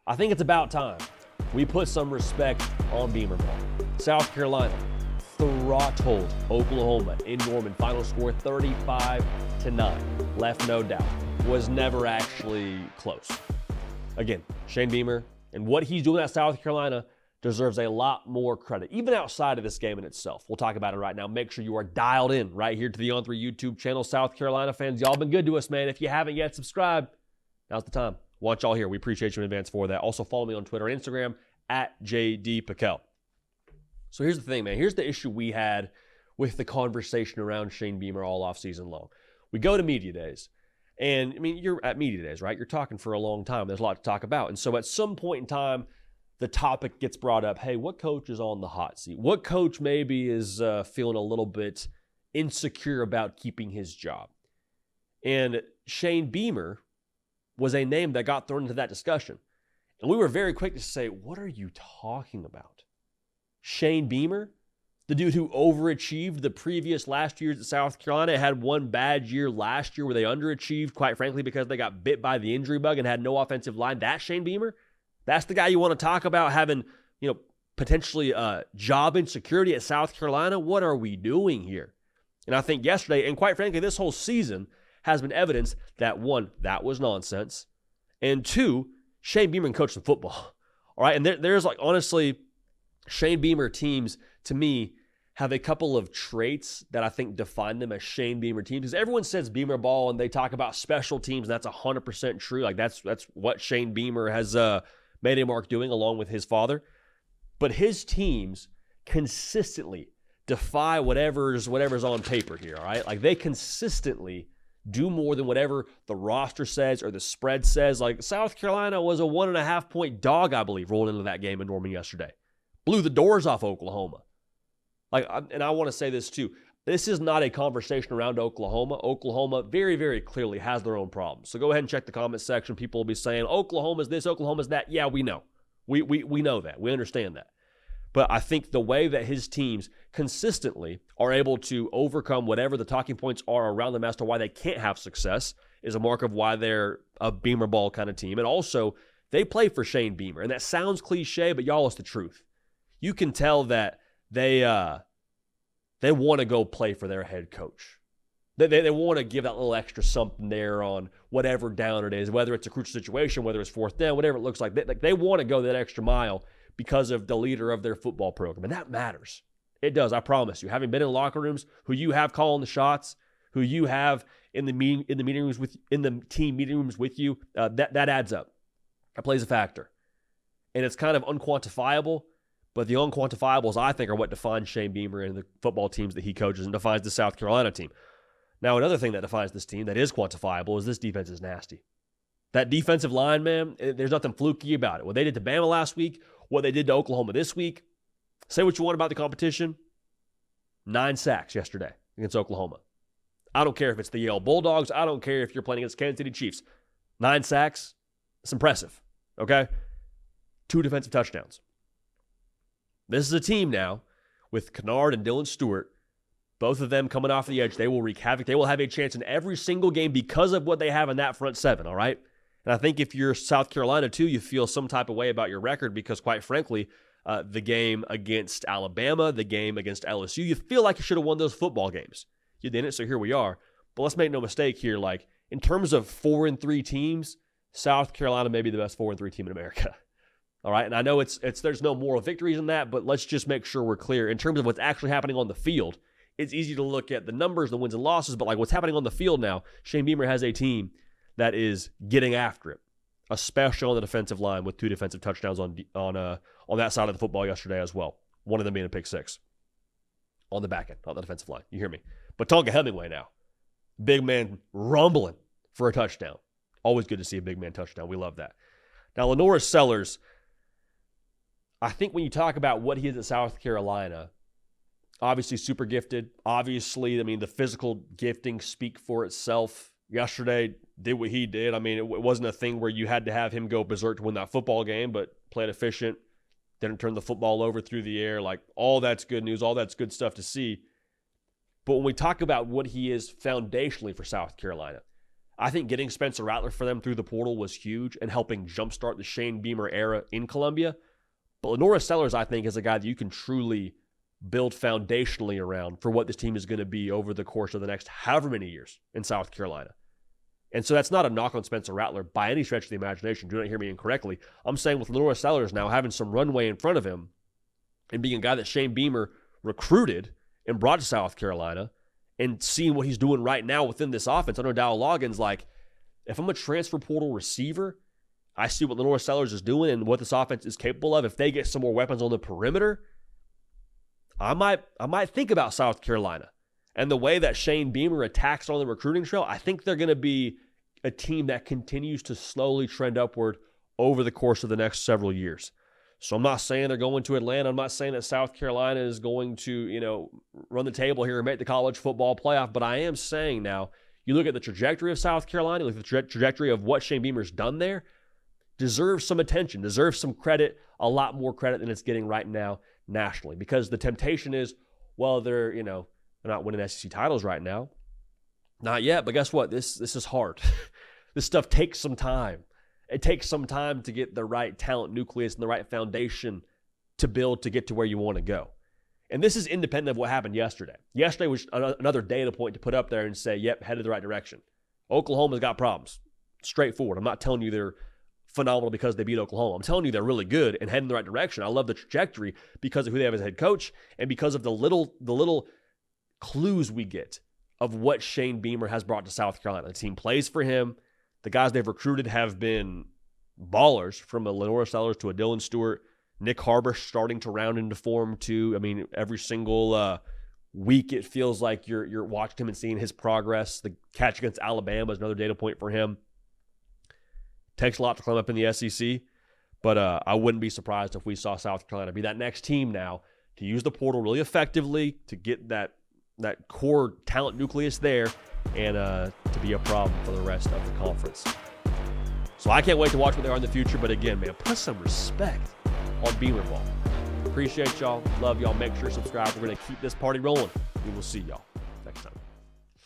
I think it's about time we put some respect on Beamer ball. South Carolina throttled Oklahoma in Norman. Final score 35-9. Left no doubt. Was never actually close. Again, Shane Beamer and what he's doing at South Carolina deserves a lot more credit, even outside of this game in itself. We'll talk about it right now. Make sure you are dialed in right here to the On3 YouTube channel. South Carolina fans, y'all been good to us, man. If you haven't yet subscribed, now's the time. Want y'all here. We appreciate you in advance for that. Also, follow me on Twitter and Instagram at JD PicKell. So here's the thing, man. Here's the issue we had with the conversation around Shane Beamer all offseason long. We go to media days. And, I mean, you're at media days, right? You're talking for a long time. There's a lot to talk about. And so at some point in time, the topic gets brought up, hey, what coach is on the hot seat? What coach maybe is feeling a little bit insecure about keeping his job? And Shane Beamer was a name that got thrown into that discussion. And we were very quick to say, what are you talking about? Shane Beamer? The dude who overachieved the previous last years at South Carolina, had one bad year last year where they underachieved, quite frankly, because they got bit by the injury bug and had no offensive line. That's Shane Beamer? That's the guy you want to talk about having, potentially job insecurity at South Carolina? What are we doing here? And I think yesterday, and quite frankly, this whole season has been evidence that, one, that was nonsense, and two, Shane Beamer can coach some football. All right, and there's honestly, Shane Beamer teams, to me, have a couple of traits that I think define them as Shane Beamer teams. Because everyone says Beamer ball and they talk about special teams, and that's 100% true. That's what Shane Beamer has made a mark doing along with his father. But his teams consistently defy whatever's on paper here, all right? They consistently do more than whatever the roster says or the spread says. South Carolina was a 1.5-point dog, I believe, rolling into that game in Norman yesterday. Blew the doors off Oklahoma. And I want to say this too. This is not a conversation around Oklahoma. Oklahoma very, very clearly has their own problems. So go ahead and check the comment section. People will be saying, Oklahoma's this, Oklahoma's that. Yeah, we know. We know that. We understand that. But I think the way that his teams consistently are able to overcome whatever the talking points are around them as to why they can't have success is a mark of why they're a Beamer ball kind of team. And also, they play for Shane Beamer. And that sounds cliche, but y'all, it's the truth. You can tell that they want to go play for their head coach. They want to give that little extra something there on whatever down it is, whether it's a crucial situation, whether it's fourth down, whatever it looks like. They want to go that extra mile because of the leader of their football program. And that matters. It does, I promise you. Having been in locker rooms, who you have calling the shots, who you have in the team meeting rooms with you, that adds up. That plays a factor. And it's kind of unquantifiable. But the unquantifiables, I think, are what defines Shane Beamer and the football teams that he coaches and defines the South Carolina team. Now, another thing that defines this team that is quantifiable is this defense is nasty. That defensive line, man, there's nothing fluky about it. What they did to Bama last week, what they did to Oklahoma this week, say what you want about the competition, 9 sacks yesterday against Oklahoma. I don't care if it's the Yale Bulldogs. I don't care if you're playing against Kansas City Chiefs. 9 sacks, it's impressive, okay? 2 defensive touchdowns. This is a team now with Kennard and Dylan Stewart, both of them coming off the edge. They will wreak havoc. They will have a chance in every single game because of what they have in that front seven, all right? And I think if you're South Carolina, too, you feel some type of way about your record because, quite frankly, the game against Alabama, the game against LSU, you feel like you should have won those football games. You didn't, so here we are. But let's make no mistake here. In terms of 4-3 teams, South Carolina may be the best 4-3 team in America. All right, and I know there's no moral victories in that, but let's just make sure we're clear. In terms of what's actually happening on the field, it's easy to look at the numbers, the wins and losses, but what's happening on the field now, Shane Beamer has a team that is getting after it, especially on the defensive line with 2 defensive touchdowns on that side of the football yesterday as well. One of them being a pick 6 on the back end, not the defensive line. You hear me? But Tonka Hemingway now, big man rumbling for a touchdown. Always good to see a big man touchdown. We love that. Now, Lenor Stephens, I think when you talk about what he is at South Carolina, obviously super gifted. Obviously, the physical gifting speak for itself. Yesterday, did what he did. It wasn't a thing where you had to have him go berserk to win that football game, but played efficient, didn't turn the football over through the air. All that's good news. All that's good stuff to see. But when we talk about what he is foundationally for South Carolina, I think getting Spencer Rattler for them through the portal was huge and helping jumpstart the Shane Beamer era in Columbia. But Lenor Stephens, I think, is a guy that you can truly build foundationally around for what this team is going to be over the course of the next however many years in South Carolina. And so that's not a knock on Spencer Rattler by any stretch of the imagination. Do not hear me incorrectly. I'm saying with Lenor Stephens now having some runway in front of him and being a guy that Shane Beamer recruited and brought to South Carolina and seeing what he's doing right now within this offense. I know Dow Loggins, like, if I'm a transfer portal receiver, I see what Lenor Stephens is doing and what this offense is capable of. If they get some more weapons on the perimeter, I might think about South Carolina. And the way that Shane Beamer attacks on the recruiting trail, I think they're going to be a team that continues to slowly trend upward over the course of the next several years. So I'm not saying they're going to Atlanta. I'm not saying that South Carolina is going to, run the table here and make the college football playoff. But I am saying now, you look at the trajectory of South Carolina, look at the trajectory of what Shane Beamer's done there, deserves some attention, deserves some credit, a lot more credit than it's getting right now nationally. Because the temptation is, well, they're not winning SEC titles right now. Not yet, but guess what? This is hard. This stuff takes some time. It takes some time to get the right talent nucleus and the right foundation to build to get to where you want to go. And this is independent of what happened yesterday. Yesterday was another data point to put up there and say, yep, headed the right direction. Oklahoma's got problems. Straightforward. I'm not telling you they're phenomenal because they beat Oklahoma. I'm telling you they're really good and heading the right direction. I love the trajectory because of who they have as head coach and because of the little clues we get of what Shane Beamer has brought to South Carolina. The team plays for him. The guys they've recruited have been ballers, from a Lenor Stephens to a Dylan Stewart. Nick Harbor starting to round into form too. I mean, every single week it feels like you're watching him and seeing his progress. The catch against Alabama is another data point for him. Takes a lot to climb up in the SEC, but I wouldn't be surprised if we saw South Carolina be that next team now to use the portal really effectively, to get that core talent nucleus there, and to be a problem for the rest of the conference. So I can't wait to watch what they are in the future, but again, man, put some respect on Beamer Ball. Appreciate y'all. Love y'all. Make sure to subscribe. We're going to keep this party rolling. We will see y'all.